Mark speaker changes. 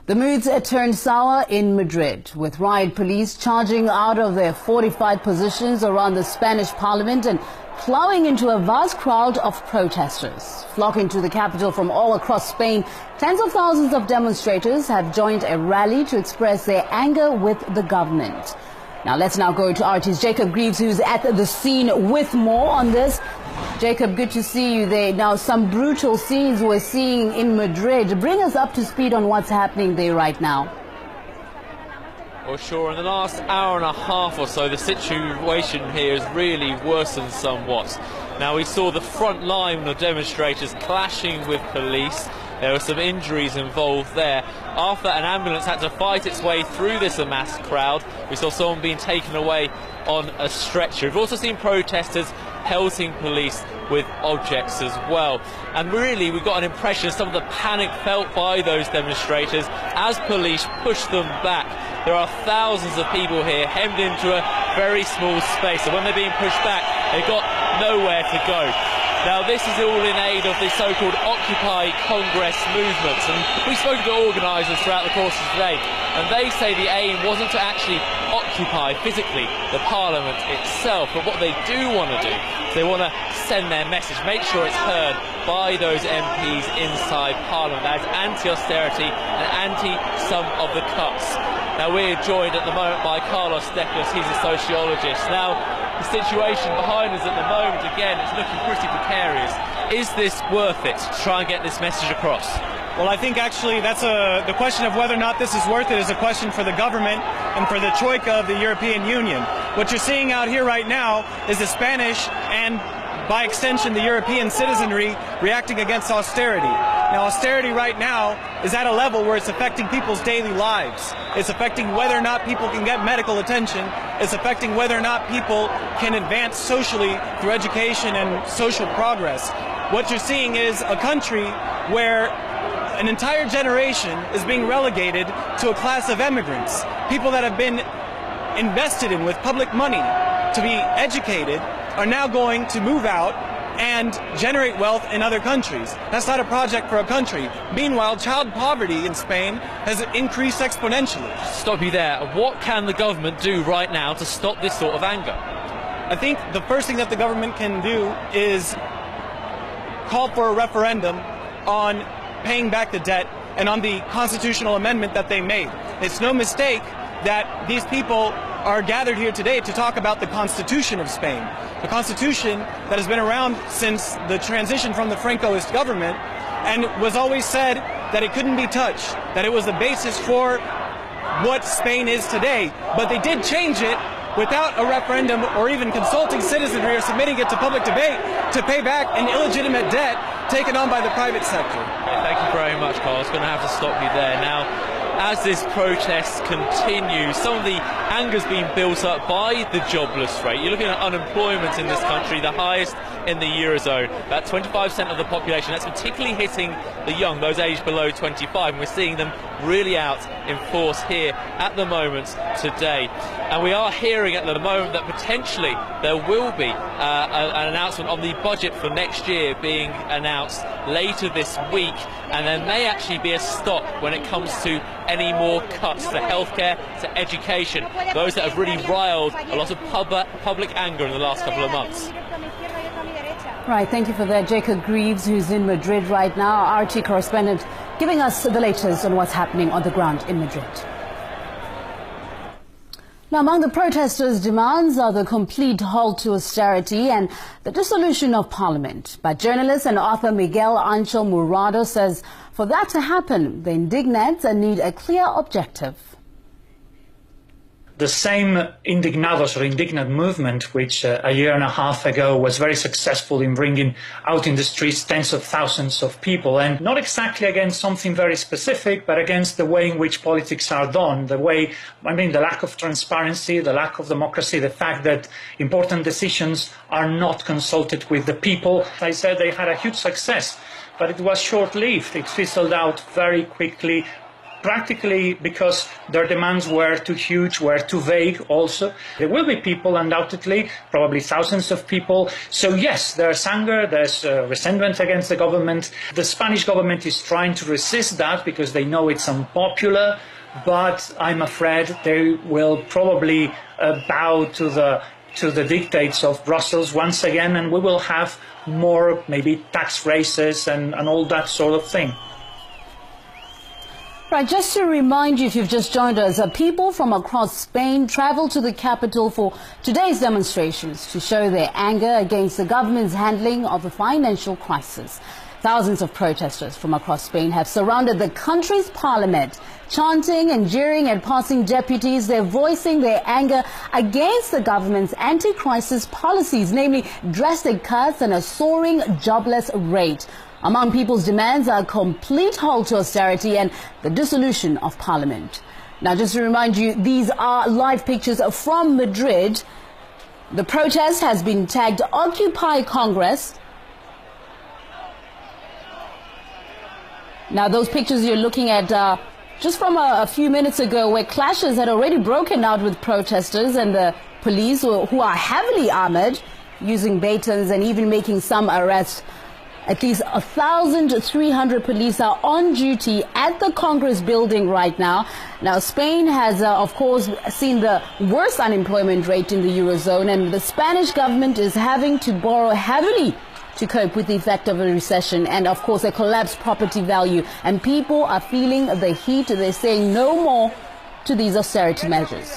Speaker 1: The moods turned sour in Madrid, with riot police charging out of their fortified positions around the Spanish parliament and plowing into a vast crowd of protesters. Flocking to the capital from all across Spain, tens of thousands of demonstrators have joined a rally to express their anger with the government. Now let's go to RT's Jacob Greaves, who's at the scene with more on this. Jacob, good to see you there. Now, some brutal scenes we're seeing in Madrid. Bring us up to speed on what's happening there right now.
Speaker 2: Well, sure. In the last hour and a half or so, the situation here has really worsened somewhat. Now, we saw the front line of demonstrators clashing with police. There were some injuries involved there. After an ambulance had to fight its way through this amassed crowd, we saw someone being taken away on a stretcher. We've also seen protesters pelting police with objects as well. And really, we got an impression of some of the panic felt by those demonstrators as police pushed them back. There are thousands of people here hemmed into a very small space, and when they're being pushed back, they've got nowhere to go. Now, this is all in aid of the so-called Occupy Congress movements, and we've spoken to organisers throughout the course of today, and they say the aim wasn't to actually occupy physically the Parliament itself, but what they do want to do is they want to send their message, make sure it's heard by those MPs inside Parliament. That is anti-austerity and anti some of the cuts. Now, we're joined at the moment by Carlos Decas, he's a sociologist. Now, the situation behind us at the moment, again, it's looking pretty precarious. Is this worth it to try and get this message across?
Speaker 3: Well, I think actually that's the question of whether or not this is worth it is a question for the government and for the Troika of the European Union. What you're seeing out here right now is the Spanish and, by extension, the European citizenry reacting against austerity. Now, austerity right now is at a level where it's affecting people's daily lives. It's affecting whether or not people can get medical attention. It's affecting whether or not people can advance socially through education and social progress. What you're seeing is a country where an entire generation is being relegated to a class of immigrants, people that have been invested in with public money to be educated are now going to move out and generate wealth in other countries. That's not a project for a country. Meanwhile, child poverty in Spain has increased exponentially.
Speaker 2: Stop you there. What can the government do right now to stop this sort of anger?
Speaker 3: I think the first thing that the government can do is call for a referendum on paying back the debt and on the constitutional amendment that they made. It's no mistake that these people are gathered here today to talk about the Constitution of Spain, the Constitution that has been around since the transition from the Francoist government and was always said that it couldn't be touched, that it was the basis for what Spain is today. But they did change it without a referendum or even consulting citizenry or submitting it to public debate to pay back an illegitimate debt taken on by the private sector.
Speaker 2: Thank you very much, Carl. I was going to have to stop you there. Now, as this protest continues, some of the anger's being built up by the jobless rate. You're looking at unemployment in this country, the highest in the Eurozone, about 25% of the population. That's particularly hitting the young, those aged below 25, and we're seeing them really out in force here at the moment today. And we are hearing at the moment that potentially there will be an announcement on the budget for next year being announced later this week, and there may actually be a stop when it comes to any more cuts to healthcare, to education, those that have really riled a lot of public anger in the last couple of months.
Speaker 1: Right, thank you for that. Jacob Greaves, who's in Madrid right now, RT correspondent, giving us the latest on what's happening on the ground in Madrid. Now, among the protesters' demands are the complete halt to austerity and the dissolution of Parliament. But journalist and author Miguel Ángel Murado says for that to happen, the indignados need a clear objective.
Speaker 4: The same indignados or indignant movement, which a year and a half ago was very successful in bringing out in the streets tens of thousands of people, and not exactly against something very specific, but against the way in which politics are done, the lack of transparency, the lack of democracy, the fact that important decisions are not consulted with the people. I said they had a huge success, but it was short-lived. It fizzled out very quickly. practically because their demands were too huge, were too vague also. There will be people, undoubtedly, probably thousands of people. So yes, there's anger, there's resentment against the government. The Spanish government is trying to resist that because they know it's unpopular, but I'm afraid they will probably bow to the dictates of Brussels once again, and we will have more maybe tax raises and all that sort of thing.
Speaker 1: Right, just to remind you, if you've just joined us, people from across Spain traveled to the capital for today's demonstrations to show their anger against the government's handling of the financial crisis. Thousands of protesters from across Spain have surrounded the country's parliament, chanting and jeering and passing deputies. They're voicing their anger against the government's anti-crisis policies, namely drastic cuts and a soaring jobless rate. Among people's demands are a complete halt to austerity and the dissolution of parliament. Now, just to remind you, these are live pictures from Madrid. The protest has been tagged Occupy Congress. Now, those pictures you're looking at just from a few minutes ago, where clashes had already broken out with protesters and the police, who are heavily armored, using batons and even making some arrests. At least 1,300 police are on duty at the Congress building right now. Now, Spain has, of course, seen the worst unemployment rate in the Eurozone, and the Spanish government is having to borrow heavily to cope with the effect of a recession and, of course, a collapsed property value. And people are feeling the heat. They're saying no more to these austerity measures.